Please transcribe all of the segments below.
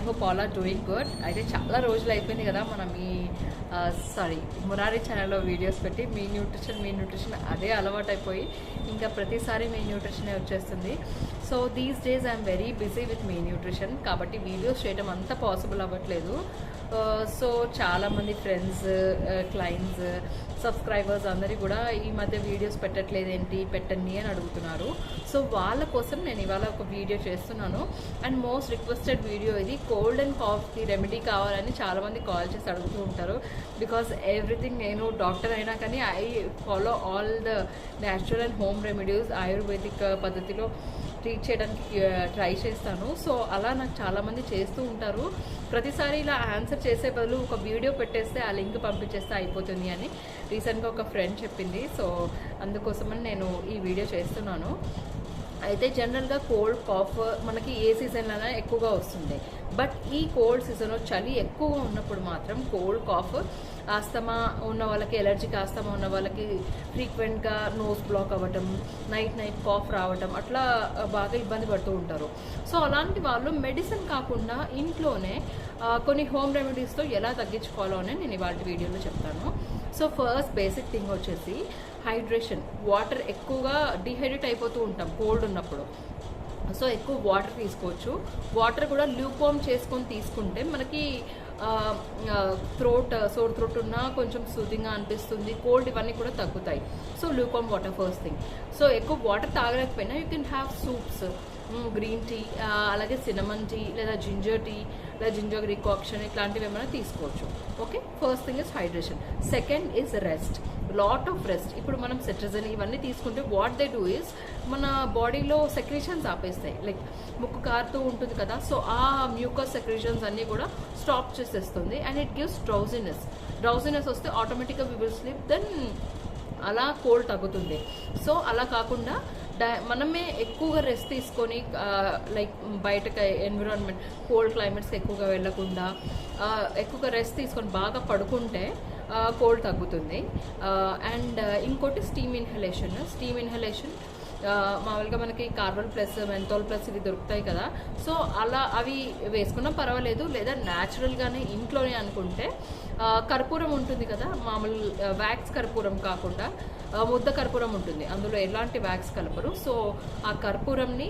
Hope all are doing good. అయితే చాలా రోజులు అయిపోయింది కదా మనం ఈ మురారి ఛానల్లో వీడియోస్ పెట్టి మీ న్యూట్రిషన్ అదే అలవాటు అయిపోయి ఇంకా ప్రతిసారి మీ న్యూట్రిషనే వచ్చేస్తుంది. So these days I'm very busy with me nutrition, కాబట్టి వీడియోస్ చేయడం అంత పాసిబుల్ అవ్వట్లేదు. సో చాలామంది ఫ్రెండ్స్, క్లయింట్స్, సబ్స్క్రైబర్స్ అందరి కూడా ఈ మధ్య వీడియోస్ పెట్టట్లేదేంటి, పెట్టండి అని అడుగుతున్నారు. సో వాళ్ళ కోసం నేను ఇవాళ ఒక వీడియో చేస్తున్నాను. అండ్ మోస్ట్ రిక్వెస్టెడ్ వీడియో ఇది. కోల్డ్ అండ్ కాఫ్కి రెమెడీ కావాలని చాలామంది కాల్ చేసి అడుగుతూ ఉంటారు. బికాజ్ ఎవ్రీథింగ్, నేను డాక్టర్ అయినా కానీ I follow all the natural and home remedies ayurvedic పద్ధతిలో ట్రీట్ చేయడానికి ట్రై చేస్తాను. సో అలా నాకు చాలామంది చేస్తూ ఉంటారు. ప్రతిసారి ఇలా ఆన్సర్ చేసే బదులు ఒక వీడియో పెట్టేస్తే ఆ లింక్ పంపించేస్తే అయిపోతుంది అని రీసెంట్గా ఒక ఫ్రెండ్ చెప్పింది. సో అందుకోసమని నేను ఈ వీడియో చేస్తున్నాను. అయితే జనరల్గా కోల్డ్ కాఫ్ మనకి ఏ సీజన్లోనే ఎక్కువగా వస్తుంది. బట్ ఈ కోల్డ్ సీజన్లో చలి ఎక్కువగా ఉన్నప్పుడు మాత్రం కోల్డ్ కాఫ్, ఆస్తమా ఉన్న వాళ్ళకి, ఎలర్జీకి ఆస్తమా ఉన్న వాళ్ళకి ఫ్రీక్వెంట్గా నోస్ బ్లాక్ అవ్వటం, నైట్ కాఫ్ రావటం, అట్లా బాగా ఇబ్బంది పడుతూ ఉంటారు. సో అలాంటి వాళ్ళు మెడిసిన్ కాకుండా ఇంట్లోనే కొన్ని హోమ్ రెమెడీస్తో ఎలా తగ్గించుకోవాలో అని నేను ఇవాళ వీడియోలో చెప్తాను. సో ఫస్ట్ బేసిక్ థింగ్ వచ్చేసి హైడ్రేషన్. వాటర్ ఎక్కువగా డిహైడ్రేట్ అయిపోతూ ఉంటాం కోల్డ్ ఉన్నప్పుడు. సో ఎక్కువ వాటర్ తీసుకోవచ్చు. వాటర్ కూడా ల్యూక్వార్మ్ చేసుకొని తీసుకుంటే మనకి సోర్ థ్రోట్ ఉన్నా కొంచెం సూదింగ్గా అనిపిస్తుంది, కోల్డ్ ఇవన్నీ కూడా తగ్గుతాయి. So lukewarm water first thing. So ఎక్కువ వాటర్ తాగలేకపోయినా you can have soups, green tea, అలాగే సినమన్ టీ లేదా జింజర్ టీ లేదా జింజర్ రికాక్షన్, ఇట్లాంటివి ఏమైనా తీసుకోవచ్చు. Okay, first thing is hydration. Second is rest. Lot of rest. ఇప్పుడు మనం సిట్రజన్ ఇవన్నీ తీసుకుంటే వాట్ దే డూ ఇస్ మన బాడీలో సెక్రీషన్స్ ఆపేస్తాయి. లైక్ ముక్కు కారుతూ ఉంటుంది కదా, సో ఆ మ్యూకస్ సెక్రీషన్స్ అన్నీ కూడా స్టాప్ చేసేస్తుంది. అండ్ ఇట్ గివ్స్ డ్రౌజినెస్ వస్తే ఆటోమేటిక్గా వి విల్ స్లీప్, దెన్ అలా కోల్డ్ తగ్గుతుంది. సో అలా కాకుండా మనమే ఎక్కువగా రెస్ట్ తీసుకొని లైక్ బయటకి ఎన్విరాన్మెంట్ కోల్డ్ క్లైమేట్స్కి ఎక్కువగా వెళ్ళకుండా ఎక్కువగా రెస్ట్ తీసుకొని బాగా పడుకుంటే కోల్డ్ తగ్గుతుంది. అండ్ ఇంకోటి స్టీమ్ ఇన్హలేషన్. మామూలుగా మనకి కార్బన్ ప్లస్, మెంథాల్ ప్లస్ ఇవి దొరుకుతాయి కదా. సో అలా అవి వేసుకున్నా పర్వాలేదు. లేదా న్యాచురల్గానే ఇంట్లోనే అనుకుంటే కర్పూరం ఉంటుంది కదా, మామూలు వ్యాక్స్ కర్పూరం కాకుండా ముద్ద కర్పూరం ఉంటుంది, అందులో ఎలాంటి వ్యాక్స్ కలపరు. సో ఆ కర్పూరంని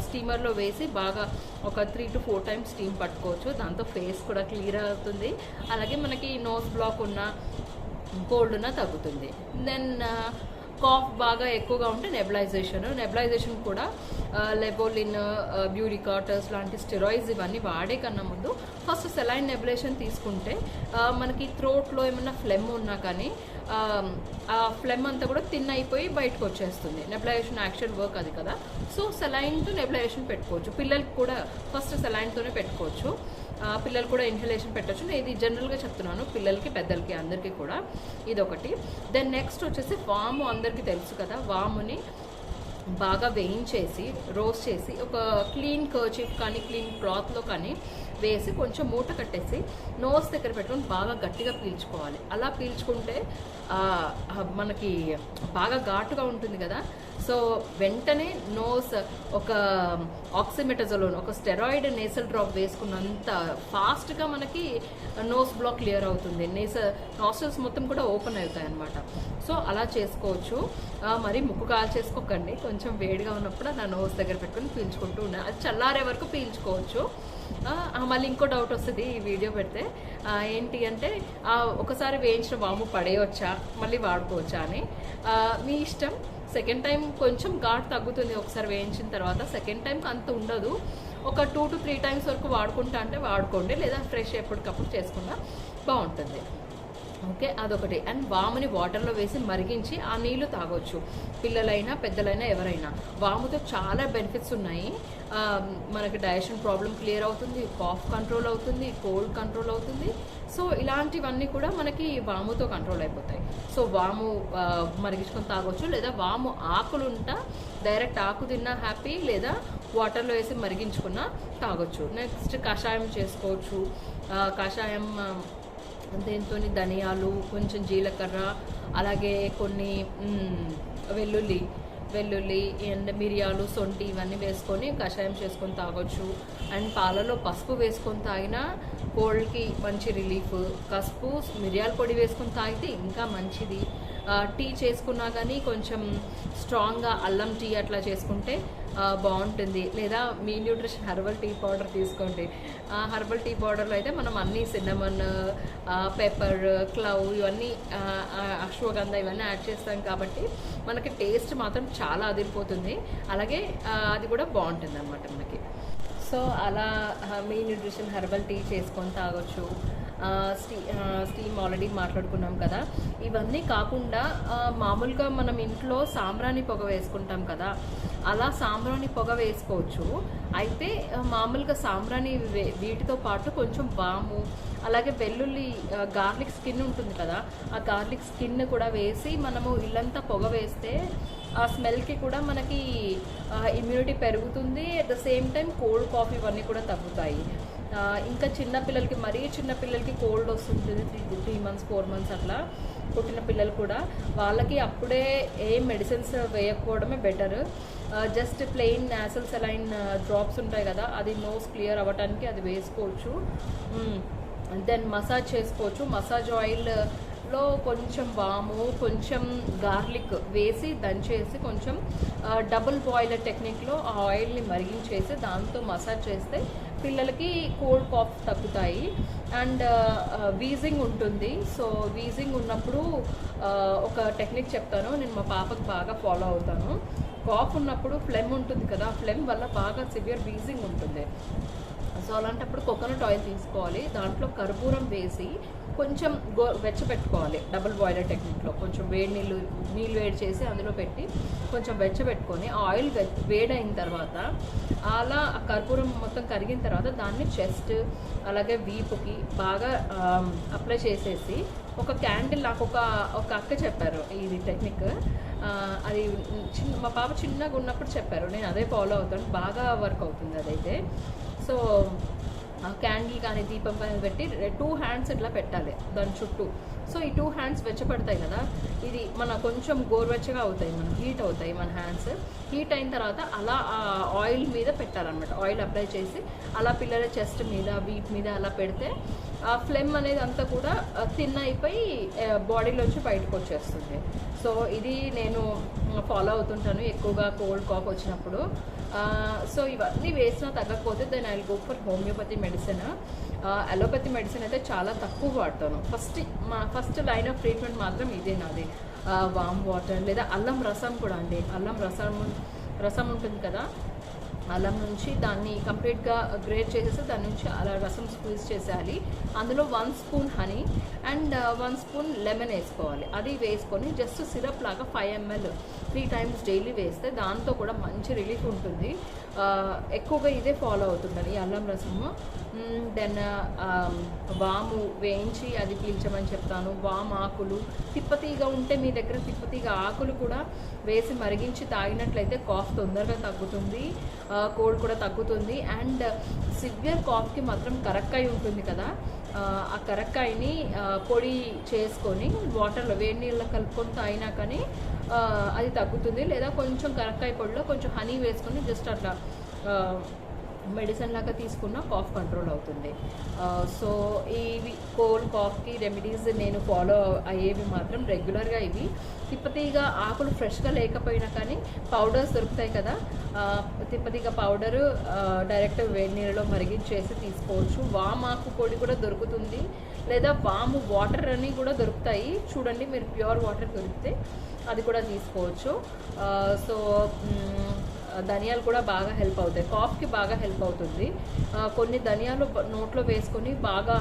స్టీమర్లో వేసి బాగా ఒక 3 to 4 times స్టీమ్ పట్టుకోవచ్చు. దాంతో ఫేస్ కూడా క్లియర్ అవుతుంది. అలాగే మనకి నోస్ బ్లాక్ ఉన్న, కోల్డ్ ఉన్న తగ్గుతుంది. దెన్ కాఫ్ బాగా ఎక్కువగా ఉంటే నెబులైజేషన్ కూడా లెబోలిన్, బ్యూరికాటర్స్ లాంటి స్టెరాయిడ్స్ ఇవన్నీ వాడే కన్నా ముందు ఫస్ట్ సెలైన్ నెబులేషన్ తీసుకుంటే మనకి థ్రోట్లో ఏమన్నా ఫ్లెమ్ ఉన్నా కానీ ఆ ఫ్లెమ్ అంతా కూడా థిన్ అయిపోయి బయటకు వచ్చేస్తుంది. నెబులైజేషన్ యాక్చువల్ వర్క్ అది కదా. సో సెలైన్తో నెబులైజేషన్ పెట్టుకోవచ్చు. పిల్లలకి కూడా ఫస్ట్ సెలైన్తోనే పెట్టుకోవచ్చు. పిల్లలు కూడా ఇన్హలేషన్ పెట్టచ్చు. నేను ఇది జనరల్గా చెప్తున్నాను, పిల్లలకి, పెద్దలకి, అందరికీ కూడా ఇదొకటి. దెన్ నెక్స్ట్ వచ్చేసి వాము. అందరికీ తెలుసు కదా, వాముని బాగా వేయించేసి రోస్ట్ చేసి ఒక క్లీన్ కర్చీఫ్ కానీ క్లీన్ క్లాత్లో కానీ వేసి కొంచెం మూట కట్టేసి నోస్ దగ్గర పెట్టుకొని బాగా గట్టిగా పీల్చుకోవాలి. అలా పీల్చుకుంటే మనకి బాగా ఘాటుగా ఉంటుంది కదా. సో వెంటనే నోస్ ఒక ఆక్సిమెటజోలోన్, ఒక స్టెరాయిడ్ నేసల్ డ్రాప్ వేసుకున్నంత ఫాస్ట్గా మనకి నోస్ బ్లాక్ క్లియర్ అవుతుంది. నాస్ట్రల్స్ మొత్తం కూడా ఓపెన్ అవుతాయి అన్నమాట. సో అలా చేసుకోవచ్చు. మరి ముక్కు కాల్ చేసుకోకండి, కొంచెం వేడిగా ఉన్నప్పుడు నా నోస్ దగ్గర పెట్టుకొని పీల్చుకుంటూ ఉండాలి. అది చల్లారే వరకు పీల్చుకోవచ్చు. మళ్ళీ ఇంకో డౌట్ వస్తుంది ఈ వీడియో పెడితే, ఏంటి అంటే ఒకసారి వేయించిన వాము పడేయవచ్చా, మళ్ళీ వాడుకోవచ్చా అని. మీ ఇష్టం. సెకండ్ టైం కొంచెం ఘాటు తగ్గుతుంది ఒకసారి వేయించిన తర్వాత. సెకండ్ టైంకి అంత ఉండదు. ఒక 2 to 3 times వరకు వాడుకుంటా అంటే వాడుకోండి, లేదా ఫ్రెష్ ఎప్పటికప్పుడు చేసుకున్నా బాగుంటుంది. ఓకే, అదొకటి. అండ్ వాముని వాటర్లో వేసి మరిగించి ఆ నీళ్లు తాగొచ్చు, పిల్లలైనా పెద్దలైనా ఎవరైనా. వాముతో చాలా బెనిఫిట్స్ ఉన్నాయి. మనకి డైజెషన్ ప్రాబ్లం క్లియర్ అవుతుంది, కాఫ్ కంట్రోల్ అవుతుంది, కోల్డ్ కంట్రోల్ అవుతుంది. సో ఇలాంటివన్నీ కూడా మనకి వాముతో కంట్రోల్ అయిపోతాయి. సో వాము మరిగించుకొని తాగొచ్చు, లేదా వాము ఆకులుంటా డైరెక్ట్ ఆకు తిన్నా హ్యాపీ, లేదా వాటర్లో వేసి మరిగించుకున్నా తాగొచ్చు. నెక్స్ట్ కషాయం చేసుకోవచ్చు. కషాయం దీంతో ధనియాలు, కొంచెం జీలకర్ర, అలాగే కొన్ని వెల్లుల్లి వెల్లుల్లి అండ్ మిరియాలు, సొంటి ఇవన్నీ వేసుకొని కషాయం చేసుకొని తాగొచ్చు. అండ్ పాలలో పసుపు వేసుకొని తాగినా కోల్డ్కి మంచి రిలీఫ్. పసుపు, మిరియాల పొడి వేసుకొని తాగితే ఇంకా మంచిది. టీ చేసుకున్నా కానీ కొంచెం స్ట్రాంగ్గా అల్లం టీ అట్లా చేసుకుంటే బాగుంటుంది. లేదా మీ న్యూట్రిషన్ హెర్బల్ టీ పౌడర్ తీసుకోండి. హెర్బల్ టీ పౌడర్లో అయితే మనం అన్నీ సిన్నమన్, పెప్పర్, క్లవ్ ఇవన్నీ, అశ్వగంధ ఇవన్నీ యాడ్ చేస్తాం కాబట్టి మనకి టేస్ట్ మాత్రం చాలా అదిరిపోతుంది. అలాగే అది కూడా బాగుంటుంది అన్నమాట మనకి. సో అలా మీ న్యూట్రిషన్ హెర్బల్ టీ చేసుకొని తాగొచ్చు. స్టీమ్ ఆల్రెడీ మాట్లాడుకున్నాం కదా. ఇవన్నీ కాకుండా మామూలుగా మనం ఇంట్లో సాంబ్రాణి పొగ వేసుకుంటాం కదా, అలా సాంబ్రాణి పొగ వేసుకోవచ్చు. అయితే మామూలుగా సాంబ్రాణి వీటితో పాటు కొంచెం వాము, అలాగే వెల్లుల్లి, గార్లిక్ స్కిన్ ఉంటుంది కదా, ఆ గార్లిక్ స్కిన్ కూడా వేసి మనము ఇల్లంతా పొగ వేస్తే ఆ స్మెల్కి కూడా మనకి ఇమ్యూనిటీ పెరుగుతుంది. At the same time cold cough ఇవన్నీ కూడా తగ్గుతాయి. ఇంకా చిన్నపిల్లలకి, మరీ చిన్నపిల్లలకి కోల్డ్ వస్తుంటుంది 3 months 4 months అట్లా పుట్టిన పిల్లలు కూడా, వాళ్ళకి అప్పుడే ఏం మెడిసిన్స్ వేయకపోవడమే better. Just plain nasal saline drops ఉంటాయి కదా, అది నోస్ క్లియర్ అవ్వడానికి అది వేసుకోవచ్చు. దెన్ మసాజ్ చేసుకోవచ్చు. మసాజ్ ఆయిల్లో కొంచెం వాము, కొంచెం గార్లిక్ వేసి దంచేసి కొంచెం డబుల్ బాయిలర్ టెక్నిక్లో ఆ ఆయిల్ని మరిగించేసి దాంతో మసాజ్ చేస్తే పిల్లలకి కోల్డ్ కాఫ్ తగ్గుతాయి. అండ్ వీజింగ్ ఉంటుంది. సో వీజింగ్ ఉన్నప్పుడు ఒక టెక్నిక్ చెప్తాను, నేను మా పాపకు బాగా ఫాలో అవుతాను. కాఫ్ ఉన్నప్పుడు ఫ్లెమ్ ఉంటుంది కదా, ఫ్లెమ్ వల్ల బాగా సివియర్ వీజింగ్ ఉంటుంది. సో అలాంటప్పుడు కోకోనట్ ఆయిల్ తీసుకోవాలి, దాంట్లో కర్పూరం వేసి కొంచెం వెచ్చబెట్టుకోవాలి. డబుల్ బాయిలర్ టెక్నిక్లో కొంచెం నీళ్ళు వేడి చేసి అందులో పెట్టి కొంచెం వెచ్చబెట్టుకొని ఆయిల్ వేడైన తర్వాత అలా ఆ కర్పూరం మొత్తం కరిగిన తర్వాత దాన్ని చెస్ట్ అలాగే వీపుకి బాగా అప్లై చేసేసి ఒక క్యాండిల్, నాకు ఒక అక్క చెప్పారు ఇది టెక్నిక్. అది మా పాప చిన్నగా ఉన్నప్పుడు చెప్పారు, నేను అదే ఫాలో అవుతాను, బాగా వర్క్ అవుతుంది అదైతే. సో క్యాండిల్ కానీ దీపం పైన పెట్టి 2 hands ఇట్లా పెట్టాలి దాని చుట్టూ. సో ఈ 2 hands వెచ్చపడతాయి కదా, ఇది మన కొంచెం గోరువెచ్చగా అవుతాయి, మనం హీట్ అవుతాయి మన హ్యాండ్స్. హీట్ అయిన తర్వాత అలా ఆయిల్ మీద పెట్టాలన్నమాట. ఆయిల్ అప్లై చేసి అలా పిల్లల చెస్ట్ మీద, వీప్ మీద అలా పెడితే ఆ ఫ్లెమ్ అనేది అంతా కూడా థిన్ అయిపోయి బాడీలోంచి బయటకు వచ్చేస్తుంది. సో ఇది నేను ఫాలో అవుతుంటాను ఎక్కువగా కోల్డ్ కాఫ్ వచ్చినప్పుడు. సో ఇవన్నీ వేసినా తగ్గకపోతే then I will go for homeopathy medicine. Allopathy medicine అయితే చాలా తక్కువ వాడతాను. ఫస్ట్ లైన్ ఆఫ్ ట్రీట్మెంట్ మాత్రం ఇదే నాది. వామ్ వాటర్ లేదా అల్లం రసం కూడా అండి. అల్లం రసం ఉంటుంది కదా, అల్లం నుంచి దాన్ని కంప్లీట్గా గ్రేట్ చేసేసి దాని నుంచి అలా రసం స్క్వీజ్ చేసేయాలి. అందులో 1 spoon honey and 1 spoon lemon వేసుకోవాలి. అది వేసుకొని జస్ట్ సిరప్ లాగా 5 ml 3 times డైలీ వేస్తే దాంతో కూడా మంచి రిలీఫ్ ఉంటుంది. ఎక్కువగా ఇదే ఫాలో అవుతుంటాను, ఈ అల్లం రసము. దెన్ వాము వేయించి అది పీల్చమని చెప్తాను. వాము ఆకులు తిప్పతీగా ఉంటే మీ దగ్గర తిప్పతీగ ఆకులు కూడా వేసి మరిగించి తాగినట్లయితే కాఫ్ తొందరగా తగ్గుతుంది, కోల్డ్ కూడా తగ్గుతుంది. అండ్ సివియర్ కాఫ్కి మాత్రం కరక్కాయ ఉంటుంది కదా, ఆ కరక్కాయని పొడి చేసుకొని వాటర్లో వేడి నీళ్ళలో కలుపుకొని తాగినా కానీ అది తగ్గుతుంది. లేదా కొంచెం కరక్కాయ పొడిలో కొంచెం హనీ వేసుకొని జస్ట్ అట్లా మెడిసిన్ లాగా తీసుకున్న కాఫ్ కంట్రోల్ అవుతుంది. సో ఇవి కోల్డ్ కాఫ్కి రెమెడీస్ నేను ఫాలో అయ్యేవి మాత్రం రెగ్యులర్గా ఇవి. తిప్పతీగ ఆకులు ఫ్రెష్గా లేకపోయినా కానీ పౌడర్స్ దొరుకుతాయి కదా, తిప్పతీగ పౌడరు డైరెక్ట్ వేడి నీళ్ళలో మరిగించేసి తీసుకోవచ్చు. వామాకు పొడి కూడా దొరుకుతుంది, లేదా వాము వాటర్ అని కూడా దొరుకుతాయి చూడండి, మీరు ప్యూర్ వాటర్ దొరికితే అది కూడా తీసుకోవచ్చు. సో ధనియాలు కూడా బాగా హెల్ప్ అవుతాయి, కాఫ్కి బాగా హెల్ప్ అవుతుంది. కొన్ని ధనియాలు నోట్లో వేసుకొని బాగా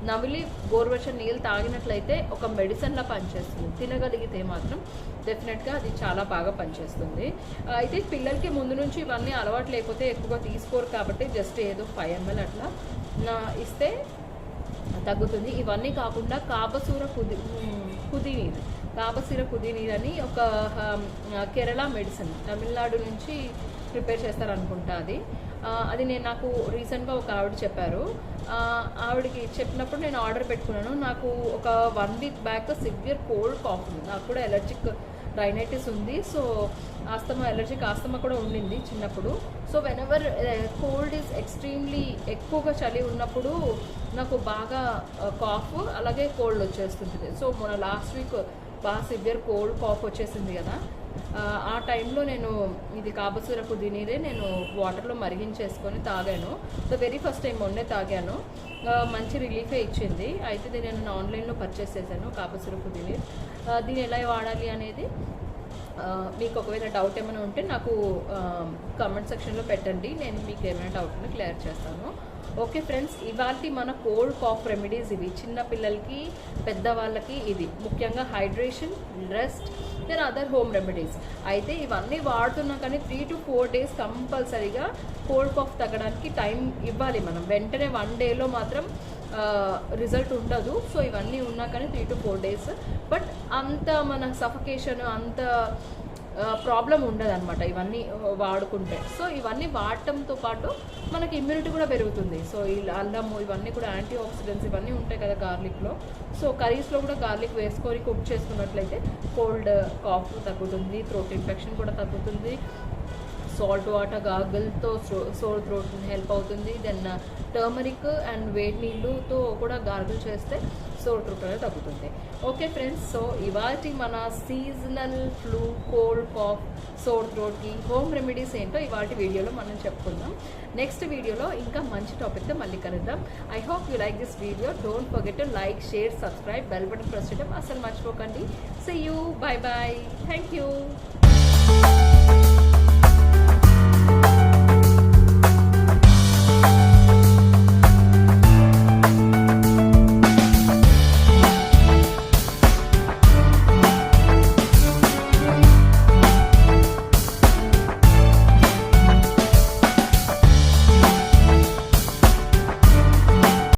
నమిలి గోరువెచ్చని నీళ్ళు తాగినట్లయితే ఒక మెడిసిన్లా పనిచేస్తుంది. తినగలిగితే మాత్రం డెఫినెట్గా అది చాలా బాగా పనిచేస్తుంది. అయితే పిల్లలకి ముందు నుంచి ఇవన్నీ అలవాటు లేకపోతే ఎక్కువగా తీసుకోరు కాబట్టి జస్ట్ ఏదో 5 ml అట్లా ఇస్తే తగ్గుతుంది. ఇవన్నీ కాకుండా కాబసూర కుదినీరు, కాబసీర కుదినీరు అని ఒక కేరళ మెడిసిన్, తమిళనాడు నుంచి ప్రిపేర్ చేస్తారనుకుంటా. అది నాకు రీసెంట్గా ఒక ఆవిడ చెప్పారు. ఆవిడకి చెప్పినప్పుడు నేను ఆర్డర్ పెట్టుకున్నాను. నాకు ఒక 1 week back severe cold cough ఉంది, నాకు కూడా ఎలర్జిక్ రైనైటిస్ ఉంది. సో ఆస్తమా, ఎలర్జిక్ ఆస్తమా కూడా ఉండింది చిన్నప్పుడు. So whenever cold is extremely ఎక్కువగా చలి ఉన్నప్పుడు నాకు బాగా కాఫ్ అలాగే కోల్డ్ వచ్చేస్తుంటుంది. సో మొన్న లాస్ట్ వీక్ బాగా సివియర్ కోల్డ్ కాఫ్ వచ్చేసింది కదా, ఆ టైంలో నేను ఇది కాబసూర పుదీనీరే నేను వాటర్లో మరిగించేసుకొని తాగాను. ద వెరీ ఫస్ట్ టైం మొన్నే తాగాను, మంచి రిలీఫే ఇచ్చింది. అయితే దీన్ని నేను ఆన్లైన్లో పర్చేస్ చేశాను కాబసూర పుదీనీర్. దీన్ని ఎలా వాడాలి అనేది మీకు ఒకవేళ డౌట్ ఏమైనా ఉంటే నాకు కామెంట్ సెక్షన్లో పెట్టండి, నేను మీకు ఏమైనా డౌట్ని క్లియర్ చేస్తాను. ఓకే ఫ్రెండ్స్, ఇవాళ మన కోల్డ్ కాఫ్ రెమెడీస్ ఇవి. చిన్న పిల్లలకి, పెద్దవాళ్ళకి ఇది ముఖ్యంగా hydration, rest, then other home remedies. అయితే ఇవన్నీ వాడుతున్నా కానీ 3 to 4 days కంపల్సరీగా కోల్డ్ కాఫ్ తగ్గడానికి టైం ఇవ్వాలి మనం. వెంటనే 1 dayలో మాత్రం రిజల్ట్ ఉండదు. సో ఇవన్నీ ఉన్నా కానీ 3 to 4 days, బట్ అంత మన సఫకేషన్ అంత ప్రాబ్లం ఉండదు అనమాట ఇవన్నీ వాడుకుంటే. సో ఇవన్నీ వాడటంతో పాటు మనకి ఇమ్యూనిటీ కూడా పెరుగుతుంది. సో ఈ అల్లము ఇవన్నీ కూడా యాంటీ ఆక్సిడెంట్స్ ఇవన్నీ ఉంటాయి కదా గార్లిక్లో. సో కర్రీస్లో కూడా గార్లిక్ వేసుకొని కుక్ చేసుకున్నట్లయితే కోల్డ్ కాఫ్ తగ్గుతుంది, థ్రోట్ ఇన్ఫెక్షన్ కూడా తగ్గుతుంది. సాల్ట్ వాటర్ గార్గిల్తో సోర్ థ్రోట్ హెల్ప్ అవుతుంది. దెన్ టర్మరిక్ అండ్ వేడి నీళ్ళుతో కూడా గార్గిల్ చేస్తే సోర్ థ్రోట్ అనేది తగ్గుతుంది. ఓకే ఫ్రెండ్స్, సో ఇవాటి మన seasonal flu, cold cough, sore థ్రోట్కి హోమ్ రెమెడీస్ ఏంటో ఇవాటి వీడియోలో మనం చెప్పుకుందాం. నెక్స్ట్ వీడియోలో ఇంకా మంచి టాపిక్తో మళ్ళీ కలుద్దాం. I hope you like this video. Don't forget to like, share, subscribe, bell button press చేయడం అసలు మర్చిపోకండి. See you, bye bye, thank you.